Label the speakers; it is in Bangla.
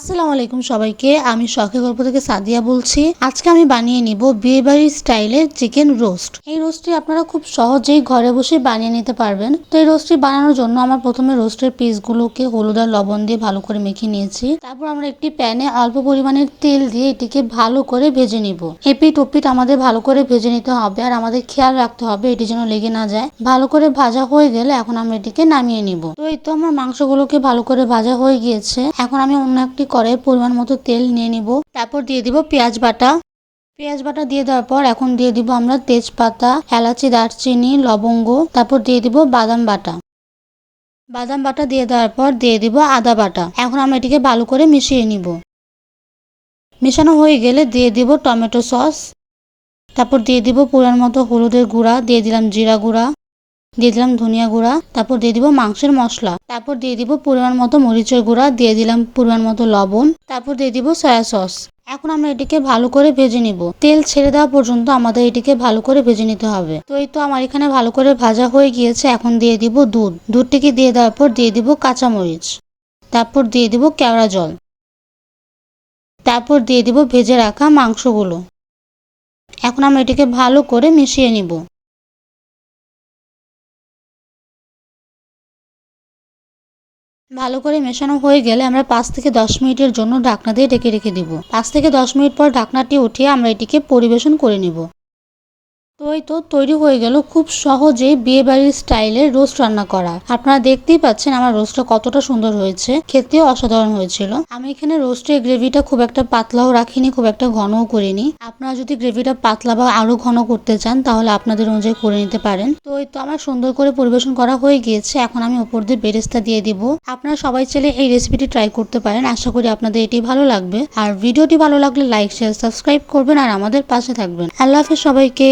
Speaker 1: আসসালামু আলাইকুম সবাইকে। আমি শখের গল্প থেকে সাদিয়া বলছি। আজকে আমি বানিয়ে নিব বিয়ে বাড়ির স্টাইলের চিকেন রোস্ট। এই রোস্টটি আপনারা খুব সহজেই ঘরে বসে বানিয়ে নিতে পারবেন। তো এই রোস্টটি বানানোর জন্য আমার প্রথমে রোস্টের পিসগুলোকে হলুদ আর লবণ দিয়ে ভালো করে মেখে নিয়েছি। তারপর আমরা একটি প্যানে অল্প পরিমাণের তেল দিয়ে এটিকে ভালো করে ভেজে নিব। এপিট ওপিট আমাদের ভালো করে ভেজে নিতে হবে আর আমাদের খেয়াল রাখতে হবে এটি যেন লেগে না যায়। ভালো করে ভাজা হয়ে গেলে এখন আমরা এটিকে নামিয়ে নিব। তো এই তো আমার মাংসগুলোকে ভালো করে ভাজা হয়ে গিয়েছে। এখন আমি অন্য একটি কড়াই পরিমাণ মতো তেল নিয়ে নিব। তারপর দিয়ে দিব পেঁয়াজ বাটা। পেঁয়াজ বাটা দিয়ে দেওয়ার পর এখন দিয়ে দিব আমরা তেজপাতা, এলাচি, দারচিনি, লবঙ্গ। তারপর দিয়ে দিব বাদাম বাটা। বাদাম বাটা দিয়ে দেওয়ার পর দিয়ে দিব আদা বাটা। এখন আমরা এটিকে ভালো করে মিশিয়ে নিব। মেশানো হয়ে গেলে দিয়ে দিব টমেটো সস। তারপর দিয়ে দিব পরিমাণ মতো হলুদের গুঁড়া, দিয়ে দিলাম জিরা গুঁড়া, দিয়ে দিলাম ধনিয়া গুঁড়া। তারপর দিয়ে দিব মাংসের মশলা। তারপর দিয়ে দিব পরিমাণ মতো মরিচের গুঁড়া, দিয়ে দিলাম পরিমাণ মতো লবণ। তারপর দিয়ে দিব সয়া সস। এখন আমরা এটিকে ভালো করে ভেজে নিব। তেল ছেড়ে দেওয়া পর্যন্ত আমাদের এটিকে ভালো করে ভেজে নিতে হবে। তো এই তো আমার এখানে ভালো করে ভাজা হয়ে গিয়েছে। এখন দিয়ে দিব দুধ। দুধটিকে দিয়ে দেওয়ার পর দিয়ে দিব কাঁচামরিচ। তারপর দিয়ে দিব কেওড়া জল। তারপর দিয়ে দিব ভেজে রাখা মাংসগুলো। এখন আমরা এটিকে ভালো করে মিশিয়ে নিব। ভালো করে মেশানো হয়ে গেলে আমরা 5 থেকে 10 মিনিটের জন্য ঢাকনা দিয়ে ঢেকে রেখে দিব। 5 থেকে 10 মিনিট পর ঢাকনাটি উঠিয়ে আমরা এটিকে পরিবেশন করে নিব। তো এই তো তৈরি হয়ে গেল খুব সহজেই বিয়ে বাড়ির স্টাইলের রোস্ট রান্না করা। আপনারা দেখতেই পাচ্ছেন আমার রোস্টটা কতটা সুন্দর হয়েছে, খেতেও অসাধারণ হয়েছিল। আমি এখানে রোস্টের গ্রেভিটা খুব একটা পাতলাও রাখিনি, খুব একটা ঘনও করিনি। আপনারা যদি গ্রেভিটা পাতলা বা আরো ঘন করতে চান তাহলে আপনাদের অনুযায়ী করে নিতে পারেন। তো এই তো আমার সুন্দর করে পরিবেশন করা হয়ে গিয়েছে। এখন আমি উপর দিয়ে বেরেস্তা দিয়ে দিব। আপনারা সবাই চাইলে এই রেসিপিটি ট্রাই করতে পারেন। আশা করি আপনাদের এটি ভালো লাগবে। আর ভিডিওটি ভালো লাগলে লাইক, শেয়ার, সাবস্ক্রাইব করবেন আর আমাদের পাশে থাকবেন। আল্লাহ হাফেজ সবাইকে।